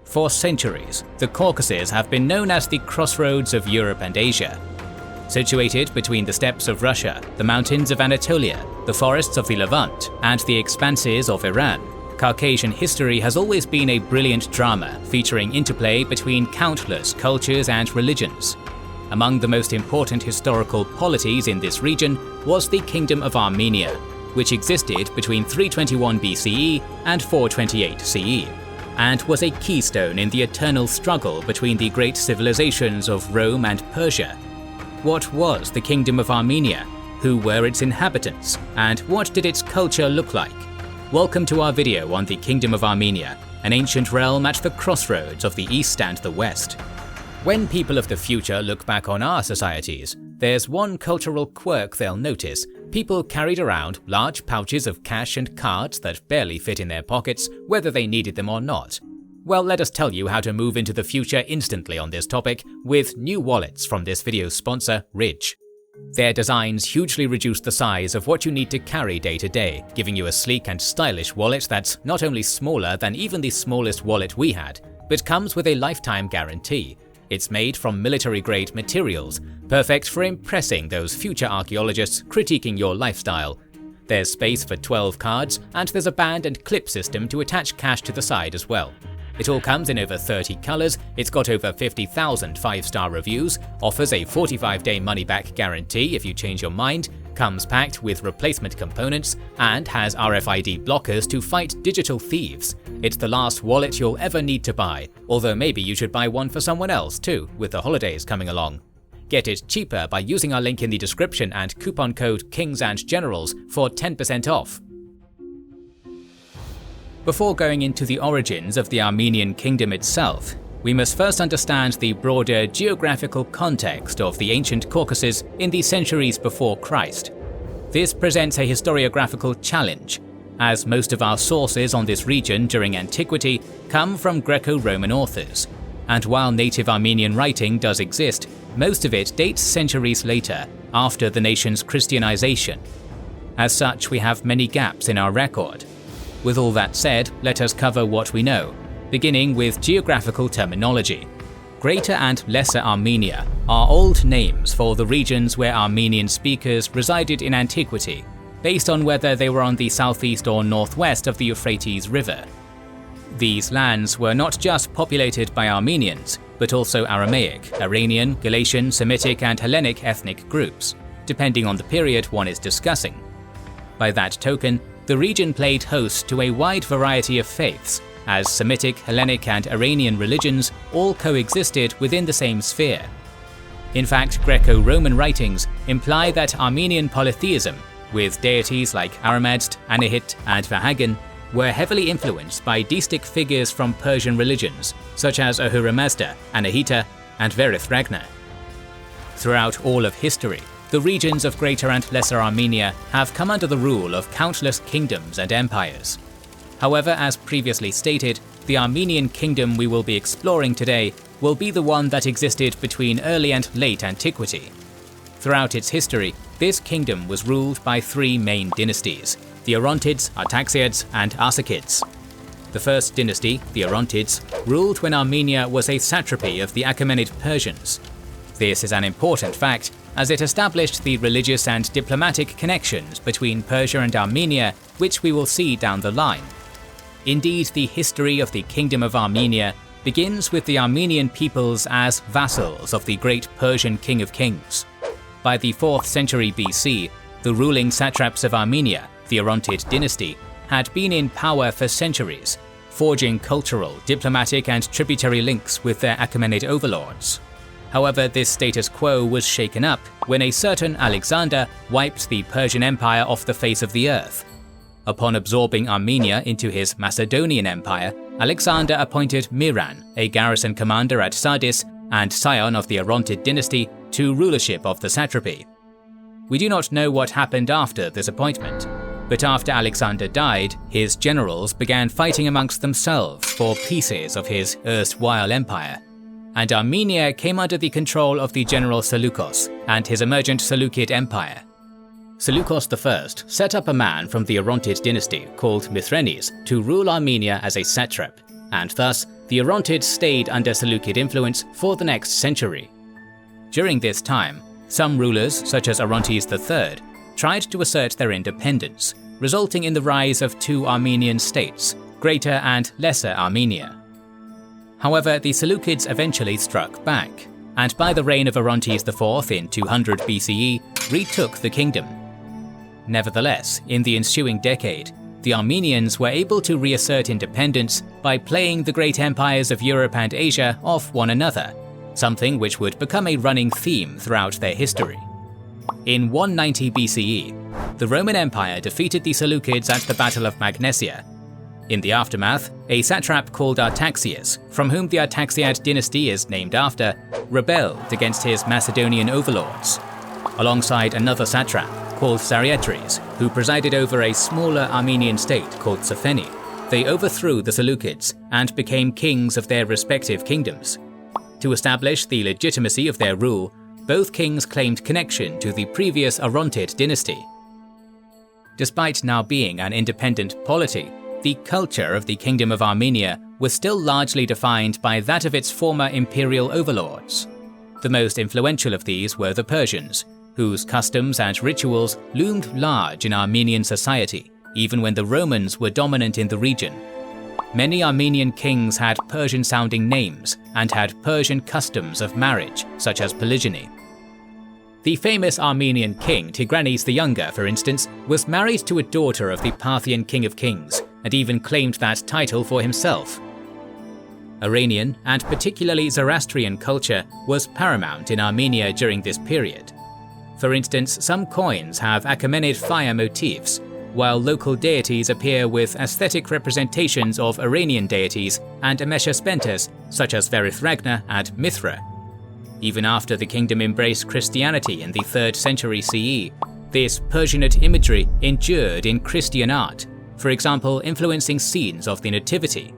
For centuries, the Caucasus have been known as the crossroads of Europe and Asia. Situated between the steppes of Russia, the mountains of Anatolia, the forests of the Levant, and the expanses of Iran, Caucasian history has always been a brilliant drama featuring interplay between countless cultures and religions. Among the most important historical polities in this region was the Kingdom of Armenia, which existed between 321 BCE and 428 CE, and was a keystone in the eternal struggle between the great civilizations of Rome and Persia. What was the Kingdom of Armenia? Who were its inhabitants? And what did its culture look like? Welcome to our video on the Kingdom of Armenia, an ancient realm at the crossroads of the East and the West. When people of the future look back on our societies, there's one cultural quirk they'll notice. People carried around large pouches of cash and cards that barely fit in their pockets, whether they needed them or not. Well, let us tell you how to move into the future instantly on this topic with new wallets from this video's sponsor, Ridge. Their designs hugely reduce the size of what you need to carry day to day, giving you a sleek and stylish wallet that's not only smaller than even the smallest wallet we had, but comes with a lifetime guarantee. It's made from military-grade materials, perfect for impressing those future archaeologists critiquing your lifestyle. There's space for 12 cards, and there's a band and clip system to attach cash to the side as well. It all comes in over 30 colors, it's got over 50,000 5-star reviews, offers a 45-day money-back guarantee if you change your mind, comes packed with replacement components, and has RFID blockers to fight digital thieves. It's the last wallet you'll ever need to buy, although maybe you should buy one for someone else too, with the holidays coming along. Get it cheaper by using our link in the description and coupon code KINGSANDGENERALS for 10% off. Before going into the origins of the Armenian kingdom itself, we must first understand the broader geographical context of the ancient Caucasus in the centuries before Christ. This presents a historiographical challenge, as most of our sources on this region during antiquity come from Greco-Roman authors, and while native Armenian writing does exist, most of it dates centuries later, after the nation's Christianization. As such, we have many gaps in our record. With all that said, let us cover what we know, beginning with geographical terminology. Greater and Lesser Armenia are old names for the regions where Armenian speakers resided in antiquity, based on whether they were on the southeast or northwest of the Euphrates River. These lands were not just populated by Armenians, but also Aramaic, Iranian, Galatian, Semitic and Hellenic ethnic groups, depending on the period one is discussing. By that token, the region played host to a wide variety of faiths, as Semitic, Hellenic and Iranian religions all coexisted within the same sphere. In fact, Greco-Roman writings imply that Armenian polytheism, with deities like Aramazd, Anahit and Vahagan, were heavily influenced by deistic figures from Persian religions, such as Ahura Mazda, Anahita and Verith Ragna. Throughout all of history, the regions of Greater and Lesser Armenia have come under the rule of countless kingdoms and empires. However, as previously stated, the Armenian kingdom we will be exploring today will be the one that existed between early and late antiquity. Throughout its history, this kingdom was ruled by three main dynasties: the Orontids, Artaxiads, and Arsacids. The first dynasty, the Orontids, ruled when Armenia was a satrapy of the Achaemenid Persians. This is an important fact, as it established the religious and diplomatic connections between Persia and Armenia, which we will see down the line. Indeed, the history of the Kingdom of Armenia begins with the Armenian peoples as vassals of the great Persian King of Kings. By the 4th century BC, the ruling satraps of Armenia, the Orontid dynasty, had been in power for centuries, forging cultural, diplomatic and tributary links with their Achaemenid overlords. However, this status quo was shaken up when a certain Alexander wiped the Persian Empire off the face of the earth. Upon absorbing Armenia into his Macedonian Empire, Alexander appointed Miran, a garrison commander at Sardis and scion of the Orontid dynasty, to rulership of the satrapy. We do not know what happened after this appointment, but after Alexander died, his generals began fighting amongst themselves for pieces of his erstwhile empire, and Armenia came under the control of the general Seleucus and his emergent Seleucid Empire. Seleucus I set up a man from the Orontid dynasty called Mithranes to rule Armenia as a satrap, and thus the Orontid stayed under Seleucid influence for the next century. During this time, some rulers, such as Orontid III, tried to assert their independence, resulting in the rise of two Armenian states, Greater and Lesser Armenia. However, the Seleucids eventually struck back, and by the reign of Orontid IV in 200 BCE, retook the kingdom. Nevertheless, in the ensuing decade, the Armenians were able to reassert independence by playing the great empires of Europe and Asia off one another, something which would become a running theme throughout their history. In 190 BCE, the Roman Empire defeated the Seleucids at the Battle of Magnesia. In the aftermath, a satrap called Artaxias, from whom the Artaxiad dynasty is named after, rebelled against his Macedonian overlords. Alongside another satrap called Sarietres, who presided over a smaller Armenian state called Sapheni, they overthrew the Seleucids and became kings of their respective kingdoms. To establish the legitimacy of their rule, both kings claimed connection to the previous Orontid dynasty. Despite now being an independent polity, the culture of the Kingdom of Armenia was still largely defined by that of its former imperial overlords. The most influential of these were the Persians, whose customs and rituals loomed large in Armenian society, even when the Romans were dominant in the region. Many Armenian kings had Persian-sounding names and had Persian customs of marriage, such as polygyny. The famous Armenian king Tigranes the Younger, for instance, was married to a daughter of the Parthian king of kings, and even claimed that title for himself. Iranian, and particularly Zoroastrian culture, was paramount in Armenia during this period. For instance, some coins have Achaemenid fire motifs, while local deities appear with aesthetic representations of Iranian deities and Ameshaspentes, such as Verithragna and Mithra. Even after the kingdom embraced Christianity in the 3rd century CE, this Persianate imagery endured in Christian art, for example influencing scenes of the Nativity.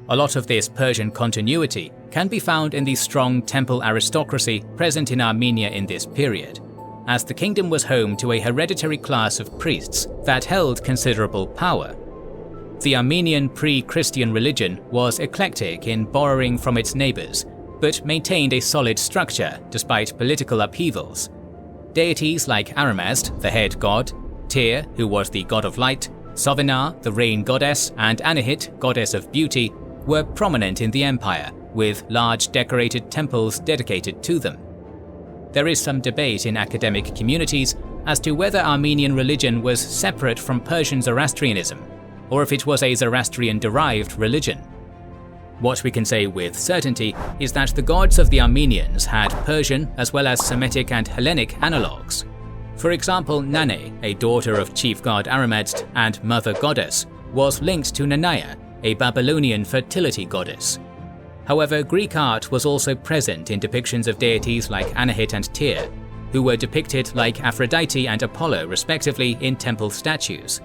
A lot of this Persian continuity can be found in the strong temple aristocracy present in Armenia in this period, as the kingdom was home to a hereditary class of priests that held considerable power. The Armenian pre-Christian religion was eclectic in borrowing from its neighbors, but maintained a solid structure despite political upheavals. Deities like Aramazd, the head god, Tyr, who was the god of light, Sovinar, the rain goddess, and Anahit, goddess of beauty, were prominent in the empire, with large decorated temples dedicated to them. There is some debate in academic communities as to whether Armenian religion was separate from Persian Zoroastrianism, or if it was a Zoroastrian-derived religion. What we can say with certainty is that the gods of the Armenians had Persian as well as Semitic and Hellenic analogues. For example, Nane, a daughter of chief god Aramazd and mother goddess, was linked to Nanaya, a Babylonian fertility goddess. However, Greek art was also present in depictions of deities like Anahit and Tyr, who were depicted like Aphrodite and Apollo respectively in temple statues.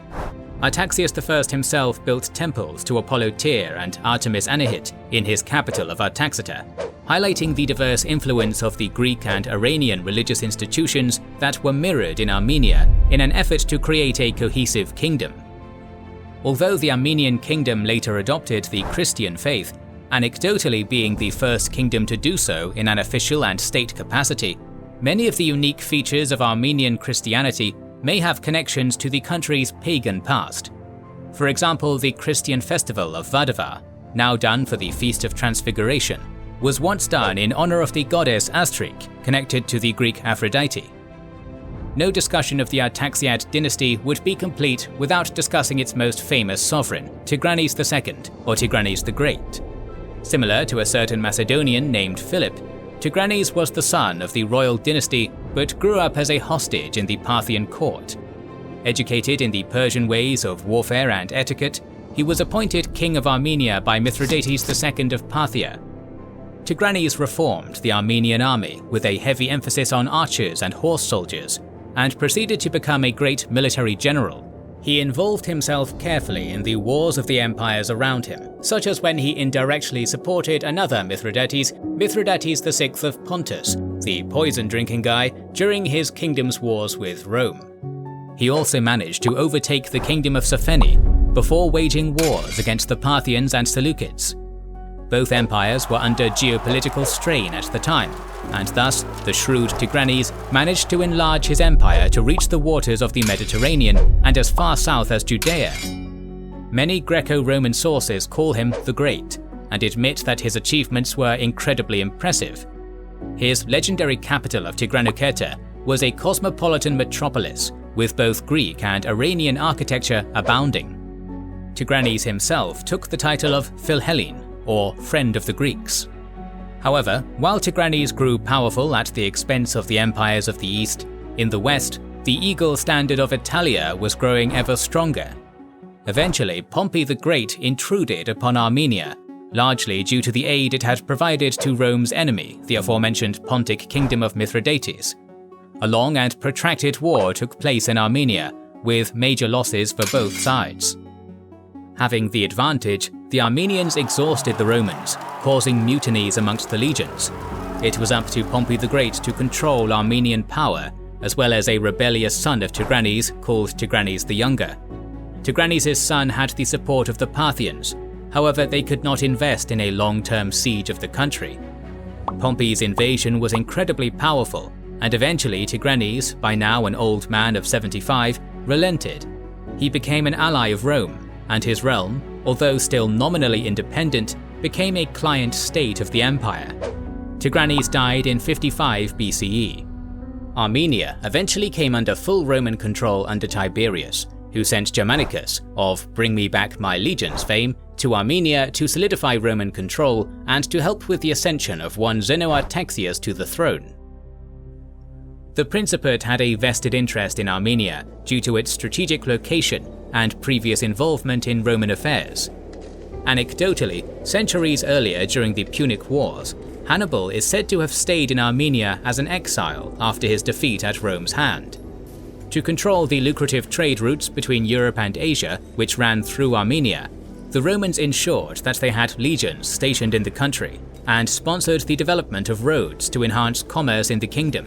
Artaxias I himself built temples to Apollo Tyr and Artemis Anahit in his capital of Artaxata, highlighting the diverse influence of the Greek and Iranian religious institutions that were mirrored in Armenia in an effort to create a cohesive kingdom. Although the Armenian kingdom later adopted the Christian faith, anecdotally being the first kingdom to do so in an official and state capacity, many of the unique features of Armenian Christianity may have connections to the country's pagan past. For example, the Christian festival of Vadava, now done for the Feast of Transfiguration, was once done in honor of the goddess Astrik, connected to the Greek Aphrodite. No discussion of the Artaxiad dynasty would be complete without discussing its most famous sovereign, Tigranes II, or Tigranes the Great. Similar to a certain Macedonian named Philip, Tigranes was the son of the royal dynasty but grew up as a hostage in the Parthian court. Educated in the Persian ways of warfare and etiquette, he was appointed king of Armenia by Mithridates II of Parthia. Tigranes reformed the Armenian army with a heavy emphasis on archers and horse soldiers, and proceeded to become a great military general. He involved himself carefully in the wars of the empires around him, such as when he indirectly supported another Mithridates, Mithridates VI of Pontus, the poison-drinking guy, during his kingdom's wars with Rome. He also managed to overtake the kingdom of Sapheni before waging wars against the Parthians and Seleucids. Both empires were under geopolitical strain at the time, and thus the shrewd Tigranes managed to enlarge his empire to reach the waters of the Mediterranean and as far south as Judea. Many Greco-Roman sources call him the Great, and admit that his achievements were incredibly impressive. His legendary capital of Tigranoketa was a cosmopolitan metropolis with both Greek and Iranian architecture abounding. Tigranes himself took the title of Philhellene, or Friend of the Greeks. However, while Tigranes grew powerful at the expense of the empires of the east, in the west, the eagle standard of Italia was growing ever stronger. Eventually, Pompey the Great intruded upon Armenia, largely due to the aid it had provided to Rome's enemy, the aforementioned Pontic Kingdom of Mithridates. A long and protracted war took place in Armenia, with major losses for both sides. Having the advantage, the Armenians exhausted the Romans, causing mutinies amongst the legions. It was up to Pompey the Great to control Armenian power, as well as a rebellious son of Tigranes called Tigranes the Younger. Tigranes' son had the support of the Parthians, however they could not invest in a long-term siege of the country. Pompey's invasion was incredibly powerful, and eventually Tigranes, by now an old man of 75, relented. He became an ally of Rome, and his realm, although still nominally independent, became a client state of the empire. Tigranes died in 55 BCE. Armenia eventually came under full Roman control under Tiberius, who sent Germanicus, of Bring Me Back My Legions fame, to Armenia to solidify Roman control and to help with the ascension of one Zeno Artaxias to the throne. The Principate had a vested interest in Armenia due to its strategic location and previous involvement in Roman affairs. Anecdotally, centuries earlier during the Punic Wars, Hannibal is said to have stayed in Armenia as an exile after his defeat at Rome's hand. To control the lucrative trade routes between Europe and Asia, which ran through Armenia, the Romans ensured that they had legions stationed in the country and sponsored the development of roads to enhance commerce in the kingdom.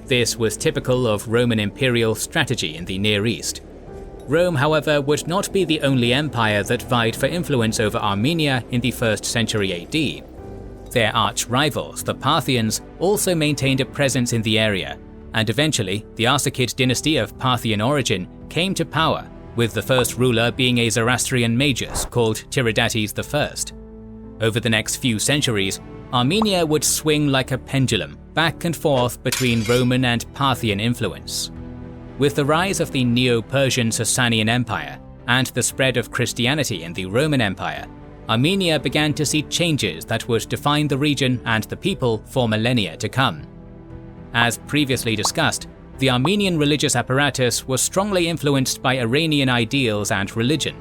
This was typical of Roman imperial strategy in the Near East. Rome, however, would not be the only empire that vied for influence over Armenia in the 1st century AD. Their arch-rivals, the Parthians, also maintained a presence in the area, and eventually the Artaxiad dynasty of Parthian origin came to power, with the first ruler being a Zoroastrian magus called Tiridates I. Over the next few centuries, Armenia would swing like a pendulum back and forth between Roman and Parthian influence. With the rise of the Neo-Persian Sassanian Empire and the spread of Christianity in the Roman Empire, Armenia began to see changes that would define the region and the people for millennia to come. As previously discussed, the Armenian religious apparatus was strongly influenced by Iranian ideals and religion,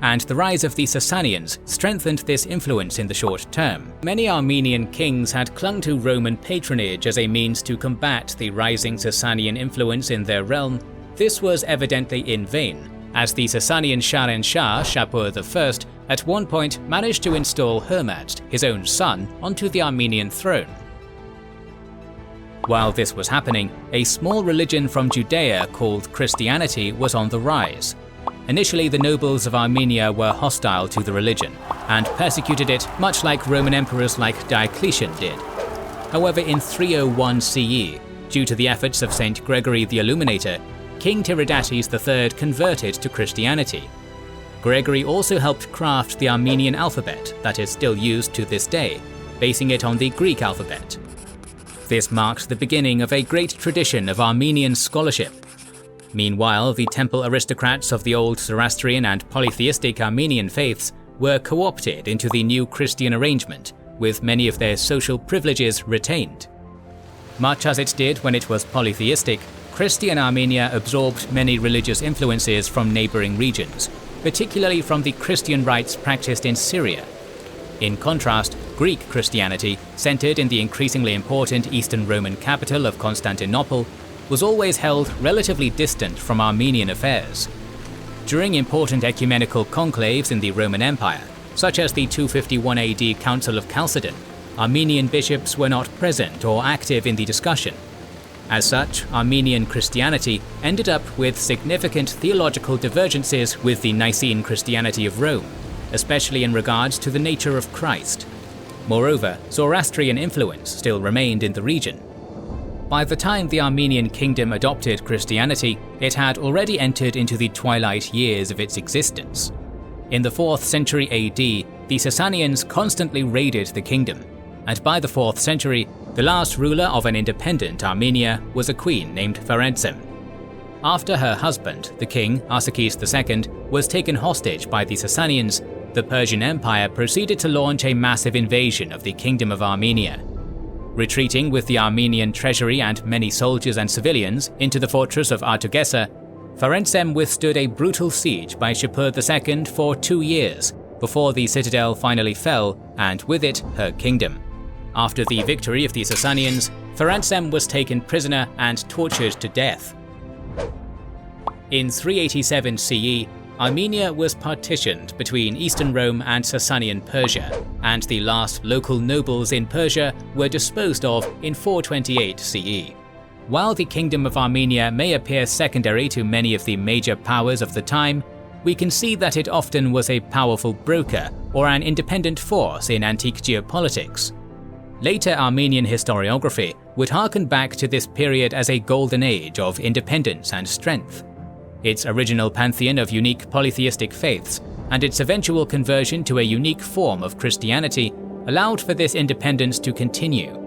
and the rise of the Sassanians strengthened this influence in the short term. Many Armenian kings had clung to Roman patronage as a means to combat the rising Sassanian influence in their realm. This was evidently in vain, as the Sassanian Shahanshah Shapur I at one point managed to install Hermazd, his own son, onto the Armenian throne. While this was happening, a small religion from Judea called Christianity was on the rise. Initially, the nobles of Armenia were hostile to the religion and persecuted it much like Roman emperors like Diocletian did. However, in 301 CE, due to the efforts of Saint Gregory the Illuminator, King Tiridates III converted to Christianity. Gregory also helped craft the Armenian alphabet that is still used to this day, basing it on the Greek alphabet. This marked the beginning of a great tradition of Armenian scholarship. Meanwhile, the temple aristocrats of the old Zoroastrian and polytheistic Armenian faiths were co-opted into the new Christian arrangement, with many of their social privileges retained. Much as it did when it was polytheistic, Christian Armenia absorbed many religious influences from neighboring regions, particularly from the Christian rites practiced in Syria. In contrast, Greek Christianity, centered in the increasingly important Eastern Roman capital of Constantinople, was always held relatively distant from Armenian affairs. During important ecumenical conclaves in the Roman Empire, such as the 251 AD Council of Chalcedon, Armenian bishops were not present or active in the discussion. As such, Armenian Christianity ended up with significant theological divergences with the Nicene Christianity of Rome, especially in regards to the nature of Christ. Moreover, Zoroastrian influence still remained in the region. By the time the Armenian kingdom adopted Christianity, it had already entered into the twilight years of its existence. In the 4th century AD, the Sassanians constantly raided the kingdom, and by the 4th century, the last ruler of an independent Armenia was a queen named Ferentzem. After her husband, the king Artaxiad II, was taken hostage by the Sassanians, the Persian Empire proceeded to launch a massive invasion of the Kingdom of Armenia. Retreating with the Armenian treasury and many soldiers and civilians into the fortress of Artaxiad, Ferentzem withstood a brutal siege by Shapur II for 2 years, before the citadel finally fell, and with it, her kingdom. After the victory of the Sassanians, Ferentzem was taken prisoner and tortured to death. In 387 CE, Armenia was partitioned between Eastern Rome and Sasanian Persia, and the last local nobles in Persia were disposed of in 428 CE. While the Kingdom of Armenia may appear secondary to many of the major powers of the time, we can see that it often was a powerful broker or an independent force in antique geopolitics. Later Armenian historiography would harken back to this period as a golden age of independence and strength. Its original pantheon of unique polytheistic faiths and its eventual conversion to a unique form of Christianity allowed for this independence to continue.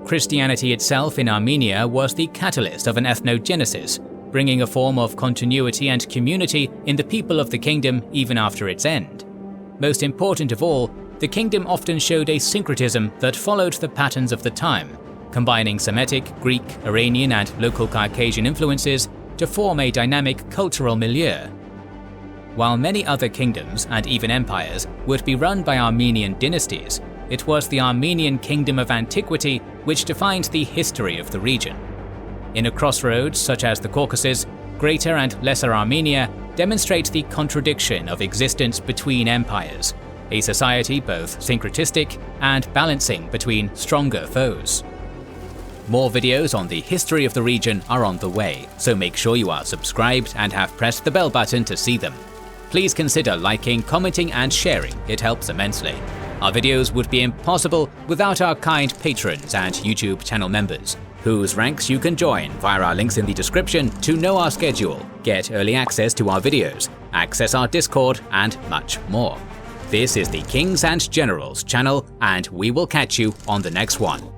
Christianity itself in Armenia was the catalyst of an ethnogenesis, bringing a form of continuity and community in the people of the kingdom even after its end. Most important of all, the kingdom often showed a syncretism that followed the patterns of the time, combining Semitic, Greek, Iranian and local Caucasian influences to form a dynamic cultural milieu. While many other kingdoms and even empires would be run by Armenian dynasties, it was the Armenian kingdom of antiquity which defined the history of the region. In a crossroads such as the Caucasus, Greater and Lesser Armenia demonstrate the contradiction of existence between empires, a society both syncretistic and balancing between stronger foes. More videos on the history of the region are on the way, so make sure you are subscribed and have pressed the bell button to see them. Please consider liking, commenting and sharing, it helps immensely. Our videos would be impossible without our kind patrons and YouTube channel members, whose ranks you can join via our links in the description to know our schedule, get early access to our videos, access our Discord and much more. This is the Kings and Generals channel, and we will catch you on the next one.